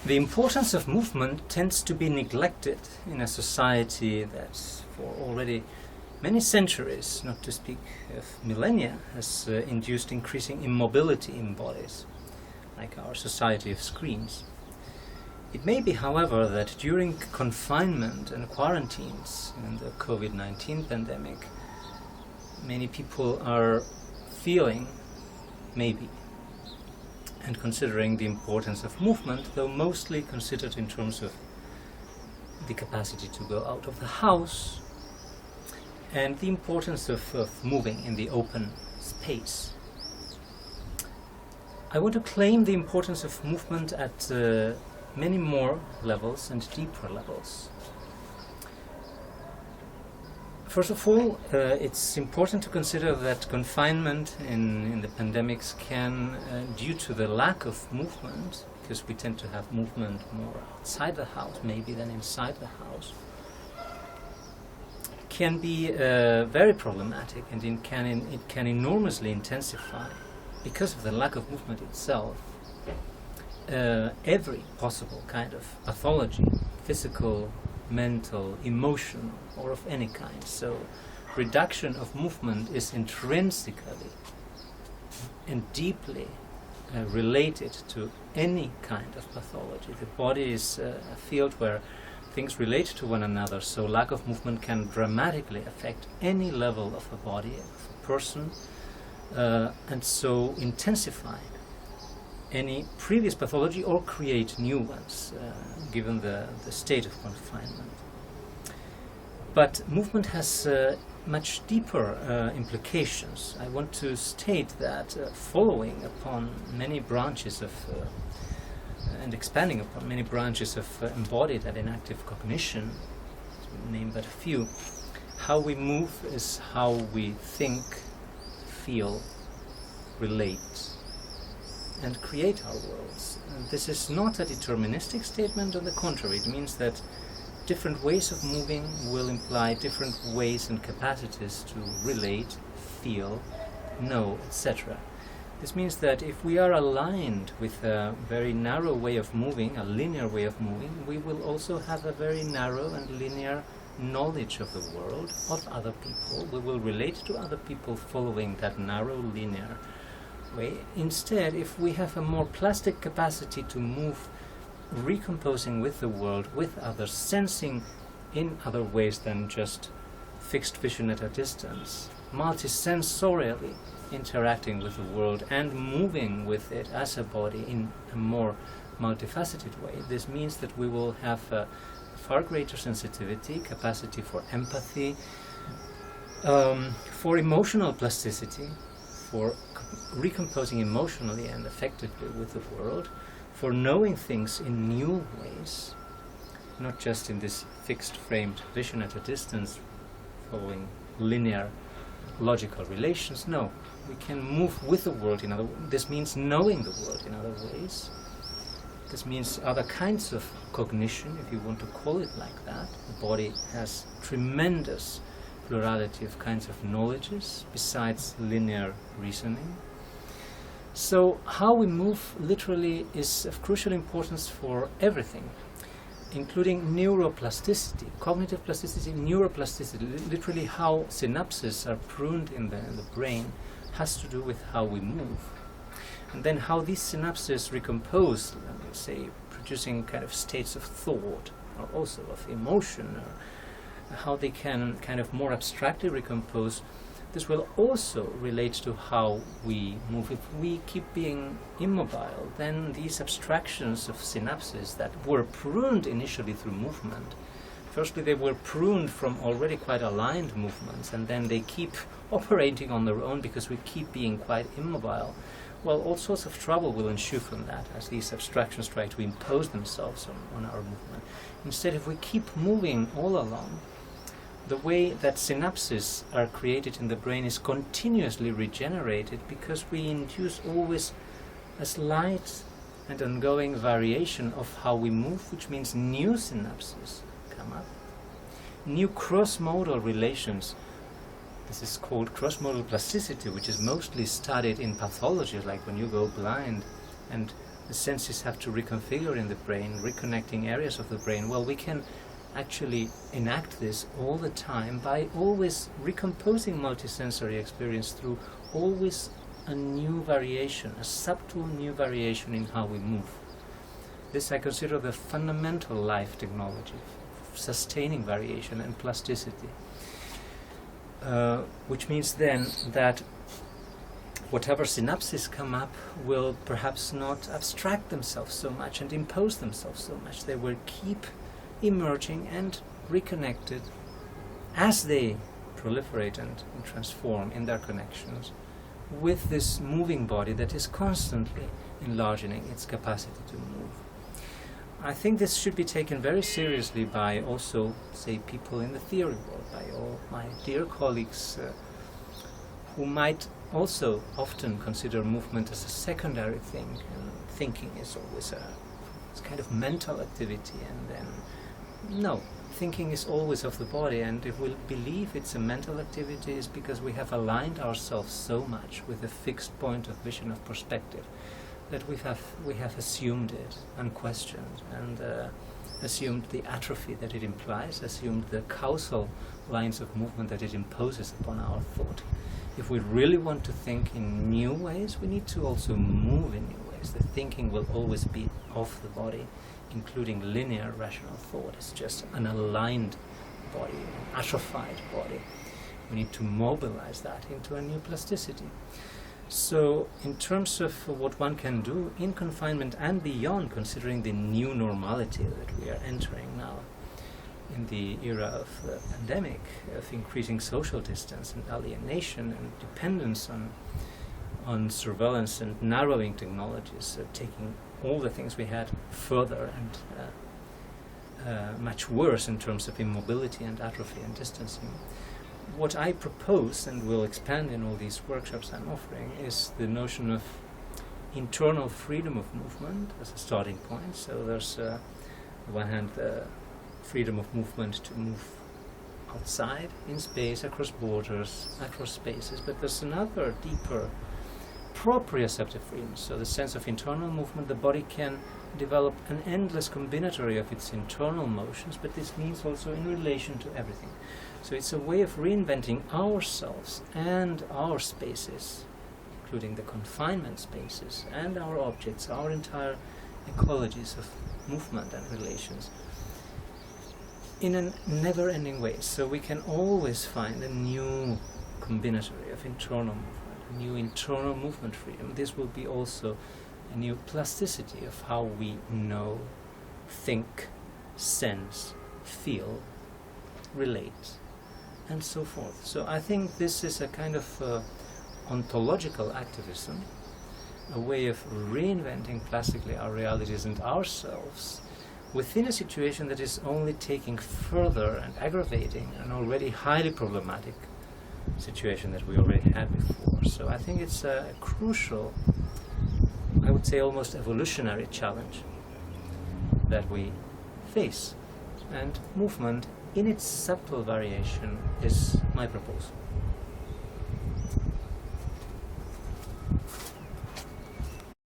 The importance of movement tends to be neglected in a society that for already many centuries, not to speak of millennia, has induced increasing immobility in bodies, like our society of screens. It may be, however, that during confinement and quarantines in the COVID-19 pandemic, many people are feeling, maybe, and considering the importance of movement, though mostly considered in terms of the capacity to go out of the house and the importance of moving in the open space. I want to claim the importance of movement at many more levels and deeper levels. First of all, it's important to consider that confinement in the pandemics can, due to the lack of movement, because we tend to have movement more outside the house maybe than inside the house, can be very problematic, and it can enormously intensify, because of the lack of movement itself, every possible kind of pathology, physical, mental, emotional, or of any kind. So reduction of movement is intrinsically and deeply related to any kind of pathology. The body is a field where things relate to one another, so lack of movement can dramatically affect any level of a body, of a person, and so intensify any previous pathology or create new ones, given the state of confinement. But movement has much deeper implications. I want to state that following upon many branches of and expanding upon many branches of embodied and inactive cognition, to name but a few, how we move is how we think, feel, relate, and create our worlds. And this is not a deterministic statement. On the contrary, it means that different ways of moving will imply different ways and capacities to relate, feel, know, etc. This means that if we are aligned with a very narrow way of moving, a linear way of moving, we will also have a very narrow and linear knowledge of the world, of other people. We will relate to other people following that narrow, linear way. Instead, if we have a more plastic capacity to move, recomposing with the world, with others, sensing in other ways than just fixed vision at a distance, multisensorially interacting with the world and moving with it as a body in a more multifaceted way, this means that we will have a far greater sensitivity, capacity for empathy, for emotional plasticity, for recomposing emotionally and effectively with the world, for knowing things in new ways, not just in this fixed framed vision at a distance following linear logical relations. No, we can move with the world in other ways. This means knowing the world in other ways. This means other kinds of cognition, if you want to call it like that. The body has tremendous plurality of kinds of knowledges besides linear reasoning. So how we move literally is of crucial importance for everything, including neuroplasticity, cognitive plasticity, neuroplasticity. Literally how synapses are pruned in the brain has to do with how we move. And then how these synapses recompose, let me say, producing kind of states of thought or also of emotion, or how they can kind of more abstractly recompose. This will also relate to how we move. If we keep being immobile, then these abstractions of synapses that were pruned initially through movement, firstly they were pruned from already quite aligned movements, and then they keep operating on their own because we keep being quite immobile. Well, all sorts of trouble will ensue from that as these abstractions try to impose themselves on our movement. Instead, if we keep moving all along, the way that synapses are created in the brain is continuously regenerated, because we induce always a slight and ongoing variation of how we move, which means new synapses come up, new cross-modal relations. This is called cross-modal plasticity, which is mostly studied in pathology, like when you go blind and the senses have to reconfigure in the brain, reconnecting areas of the brain. Well, we can actually enact this all the time by always recomposing multisensory experience through always a new variation, a subtle new variation in how we move. This I consider the fundamental life technology, sustaining variation and plasticity, which means then that whatever synapses come up will perhaps not abstract themselves so much and impose themselves so much. They will keep emerging and reconnected as they proliferate and transform in their connections with this moving body that is constantly enlarging its capacity to move. I think this should be taken very seriously by also, say, people in the theory world, by all my dear colleagues who might also often consider movement as a secondary thing, and thinking is always it's kind of mental activity, and then no, thinking is always of the body, and if we believe it's a mental activity, it's because we have aligned ourselves so much with a fixed point of vision, of perspective, that we have assumed it unquestioned, and assumed the atrophy that it implies, assumed the causal lines of movement that it imposes upon our thought. If we really want to think in new ways, we need to also move in new ways. The thinking will always be of the body, including linear rational thought. It's just an aligned body, an atrophied body. We need to mobilize that into a new plasticity. So in terms of what one can do in confinement and beyond, considering the new normality that we are entering now in the era of the pandemic, of increasing social distance and alienation and dependence on surveillance and narrowing technologies, taking all the things we had further and much worse in terms of immobility and atrophy and distancing. What I propose, and will expand in all these workshops I'm offering, is the notion of internal freedom of movement as a starting point. So there's, on the one hand, the freedom of movement to move outside, in space, across borders, across spaces, but there's another deeper proprioceptive freedom. So the sense of internal movement, the body can develop an endless combinatory of its internal motions, but this means also in relation to everything. So it's a way of reinventing ourselves and our spaces, including the confinement spaces and our objects, our entire ecologies of movement and relations, in a never-ending way. So we can always find a new combinatory of internal movement, a new internal movement freedom. This will be also a new plasticity of how we know, think, sense, feel, relate, and so forth. So I think this is a kind of ontological activism, a way of reinventing plastically our realities and ourselves within a situation that is only taking further and aggravating an already highly problematic situation that we already had before. So I think it's a crucial, I would say almost evolutionary challenge that we face, and movement in its subtle variation is my proposal.